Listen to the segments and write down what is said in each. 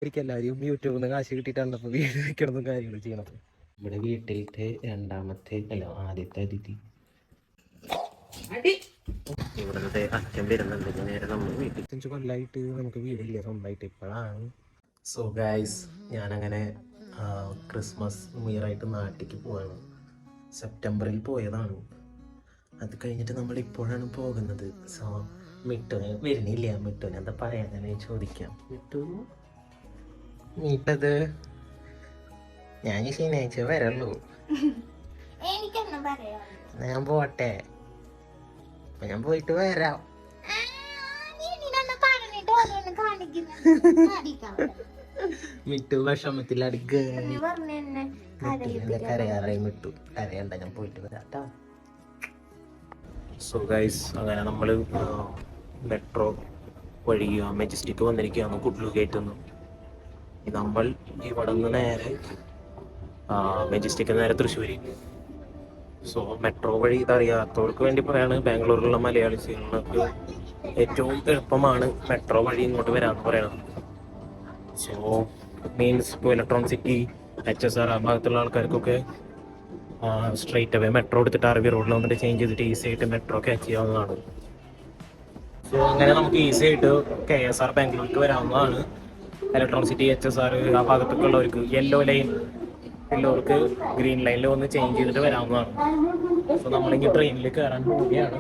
ശരിക്കും എല്ലാവരും യൂട്യൂബിൽ നിന്ന് കാശ് കിട്ടിയിട്ടാണ് ഇപ്പോൾ വീട് വെക്കണതും കാര്യങ്ങളും ചെയ്യണത്. ഇവിടെ വീട്ടിലത്തെ ആദ്യത്തെ അതിഥി ഇവിടുത്തെ അച്ഛൻ വരുന്നുണ്ട്. നേരെ നമ്മൾ വീട്ടിൽ 5 കൊല്ലമായിട്ട് നമുക്ക് വീടില്ല സ്വന്തമായിട്ട്. ഇപ്പോഴാണ് സോ ഗൈസ് ഞാനങ്ങനെ ക്രിസ്മസ് ന്യൂ ഇയർ ആയിട്ട് നാട്ടിലേക്ക് പോവാണ്. സെപ്റ്റംബറിൽ പോയതാണ്. അത് കഴിഞ്ഞിട്ട് നമ്മൾ ഇപ്പോഴാണ് പോകുന്നത്. സോ മിട്ടുന് വരുന്നില്ല. മിട്ടുന് എന്താ പറയാൻ ചോദിക്കാം. മീട്ടത് ഞാൻ ശനിയാഴ്ച വരള്ളൂ. ഞാൻ പോട്ടെ. ഞാൻ പോയിട്ട് വരാം. മിട്ടു വിഷമത്തിലാണ്. കരയാറായി മിട്ടു. കരയണ്ട, ഞാൻ പോയിട്ട് വരാട്ടോ. സോ ഗൈസ് അങ്ങനെ നമ്മൾ മെട്രോ വഴി മെജസ്റ്റിക് വന്നിരിക്കുകയാണ്. കുഡ്ലു ഗേറ്റ് നിന്ന് നമ്മൾ ഇവിടെ നിന്ന് നേരെ മെജസ്റ്റിക് നേരെ തൃശ്ശൂർ. സോ മെട്രോ വഴി ഇതറിയാത്തവർക്ക് വേണ്ടി പറയാണ്, ബാംഗ്ലൂരിലുള്ള മലയാളികൾക്ക് ഏറ്റവും എളുപ്പമാണ് മെട്രോ വഴി ഇങ്ങോട്ട് വരാമെന്ന് പറയണത്. സോ മീൻസ് ഇപ്പോൾ ഇലക്ട്രോണിക് സിറ്റി, HSR ആ ഭാഗത്തുള്ള ആൾക്കാർക്കൊക്കെ സ്ട്രെയിറ്റ് അവേ മെട്രോ എടുത്തിട്ട് RV റോഡിൽ വന്നിട്ട് ചേഞ്ച് ചെയ്തിട്ട് ഈസി ആയിട്ട് മെട്രോ ക്യാച്ച് ചെയ്യാവുന്നതാണ്. സോ അങ്ങനെ നമുക്ക് ഈസി ആയിട്ട് KSR ബാംഗ്ലൂർക്ക് വരാവുന്നതാണ്. ഇലക്ട്രോണിക് സിറ്റി, HSR ആ ഭാഗത്തൊക്കെ ഉള്ളവർക്ക് യെല്ലോ ലൈൻ ഉള്ളവർക്ക് ഗ്രീൻ ലൈനിൽ വന്ന് ചേഞ്ച് ചെയ്തിട്ട് വരാവുന്നതാണ്. സോ നമ്മളിങ്ങനെ ട്രെയിനിൽ കയറാൻ പോവുകയാണ്.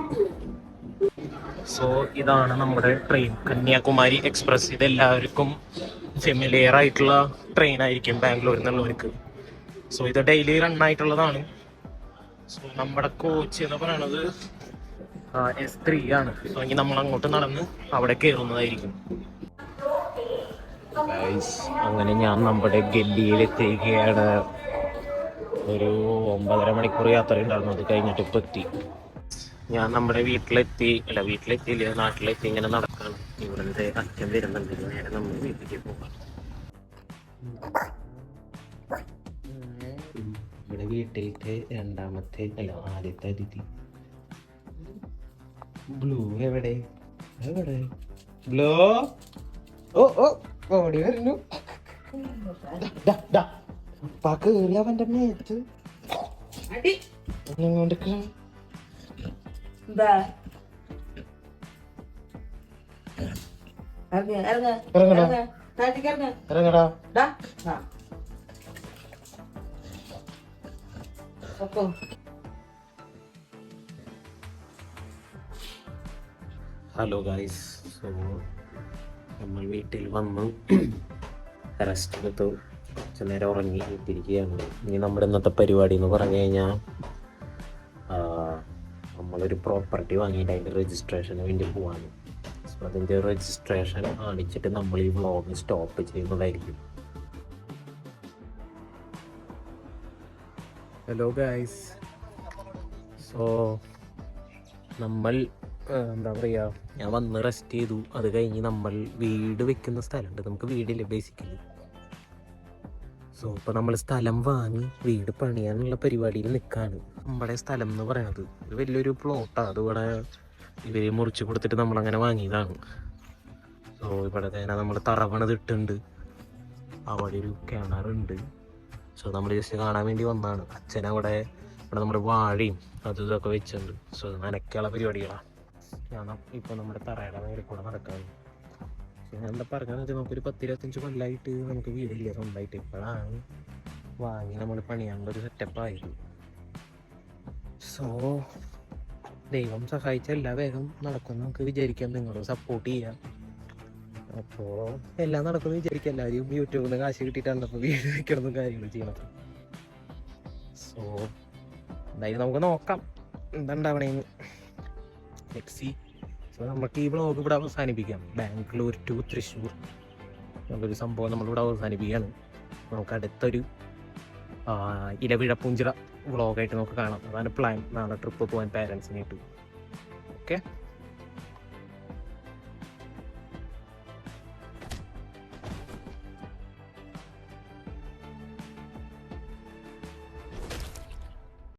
സോ ഇതാണ് നമ്മുടെ ട്രെയിൻ, കന്യാകുമാരി എക്സ്പ്രസ്. ഇതെല്ലാവർക്കും ഫെമിലിയർ ആയിട്ടുള്ള ട്രെയിൻ ആയിരിക്കും ബാംഗ്ലൂരിൽ നിന്നുള്ളവർക്ക്. സോ ഇത് ഡെയിലി റൺ ആയിട്ടുള്ളതാണ്. സോ നമ്മുടെ കോച്ച് എന്ന് പറയണത് S3 ആണ്. സോ ഇനി നമ്മൾ അങ്ങോട്ട് നടന്ന് അവിടെ കയറുന്നതായിരിക്കും. അങ്ങനെ ഞാൻ നമ്മുടെ ഗല്ലിയിലെത്തിയിരിക്കുകയാണ്. ഒരു 9.5 മണിക്കൂർ യാത്ര ഉണ്ടായിരുന്നു. അത് കഴിഞ്ഞിട്ട് ഇപ്പം എത്തി. ഞാൻ നമ്മുടെ വീട്ടിലെത്തിയില്ല, നാട്ടിലെത്തി. ഇങ്ങനെ നടക്കാണ്. ഇവിടുത്തെ അച്ഛൻ വരുന്നുണ്ട്. നേരെ നമ്മൾ വീട്ടിലേക്ക് പോകാം. ഇവിടെ വീട്ടിലത്തെ ആദ്യത്തെ അതിഥി ബ്ലൂ. എവിടെ ബ്ലൂ? ഓടി വരുന്നു. അവന്റെ മേത്ത് ഇറങ്ങടാ. Hello guys. സോ നമ്മൾ വീട്ടിൽ വന്നു റെസ്റ്റ് എടുത്തു. കുറച്ച് നേരം ഉറങ്ങി എത്തിയിരിക്കുകയാണ്. ഇനി നമ്മുടെ ഇന്നത്തെ പരിപാടി എന്ന് പറഞ്ഞു കഴിഞ്ഞാൽ നമ്മളൊരു പ്രോപ്പർട്ടി വാങ്ങിയിട്ട് അതിൻ്റെ രജിസ്ട്രേഷന് വേണ്ടി പോവാണ്. സോ അതിൻ്റെ രജിസ്ട്രേഷൻ കാണിച്ചിട്ട് നമ്മൾ ഈ വ്ളോഗ് സ്റ്റോപ്പ് ചെയ്യുന്നതായിരിക്കും. Hello guys. സോ നമ്മൾ എന്താ പറയുക, ഞാൻ വന്ന് റെസ്റ്റ് ചെയ്തു. അത് കഴിഞ്ഞ് നമ്മൾ വീട് വെക്കുന്ന സ്ഥലമുണ്ട്. നമുക്ക് വീടില്ല ബേസിക്കലി. സോ ഇപ്പോൾ നമ്മൾ സ്ഥലം വാങ്ങി വീട് പണിയാനുള്ള പരിപാടിയിൽ നിൽക്കുകയാണ്. നമ്മുടെ സ്ഥലം എന്ന് പറയുന്നത് ഒരു വലിയൊരു പ്ലോട്ടാണ്. അതിവിടെ ഇവർ മുറിച്ച് കൊടുത്തിട്ട് നമ്മളങ്ങനെ വാങ്ങിയതാണ്. സോ ഇവിടെ തന്നെ നമ്മൾ തറവണതിട്ടുണ്ട്. അവിടെ ഒരു കിണറുണ്ട്. സോ നമ്മൾ ജസ്റ്റ് കാണാൻ വേണ്ടി വന്നതാണ്. അച്ഛനവിടെ ഇവിടെ നമ്മുടെ വാഴയും അതും ഇതൊക്കെ വെച്ചിട്ടുണ്ട്. സോ നനയ്ക്കുള്ള പരിപാടികളാണ്. ഞാൻ ഇപ്പോൾ നമ്മുടെ തറയുടെ മേലെ കൂടെ നടക്കാണ്. ഞാൻ എന്താ പറഞ്ഞതെന്ന് വെച്ചാൽ നമുക്കൊരു 10-25 കൊല്ലമായിട്ട് നമുക്ക് വീടില്ല സ്വന്തമായിട്ട്. ഇപ്പോഴാണ് വാങ്ങി നമ്മൾ പണിയാനുള്ള ഒരു സെറ്റപ്പായത്. സോ ദൈവം സഹായിച്ച എല്ലാ വേഗം നടക്കുമെന്ന് നമുക്ക് വിചാരിക്കാം. നിങ്ങളും സപ്പോർട്ട് ചെയ്യാം. അപ്പോൾ എല്ലാം നടക്കുമെന്ന് വിചാരിക്കാം. എല്ലാവരും യൂട്യൂബിൽ നിന്ന് കാശ് കിട്ടിയിട്ടാണ് ഇപ്പോൾ വീട് വെക്കണതും കാര്യങ്ങളും ചെയ്യണത്. സോ എന്തായാലും നമുക്ക് നോക്കാം എന്താ ഉണ്ടാവണേന്ന്. ലെറ്റ്സ്. സോ നമുക്ക് ഈ വ്ളോഗ് ഇവിടെ അവസാനിപ്പിക്കാം. ബാംഗ്ലൂർ ടു തൃശ്ശൂർ എന്നുള്ളൊരു സംഭവം നമ്മളിവിടെ അവസാനിപ്പിക്കുകയാണ്. നമുക്ക് അടുത്തൊരു ഇലവിഴപ്പൂഞ്ചിറ വ്ളോഗായിട്ട് നമുക്ക് കാണാം. അതാണ് പ്ലാൻ. നാളെ ട്രിപ്പ് പോകാൻ പാരൻസിനായിട്ട്. ഓക്കെ.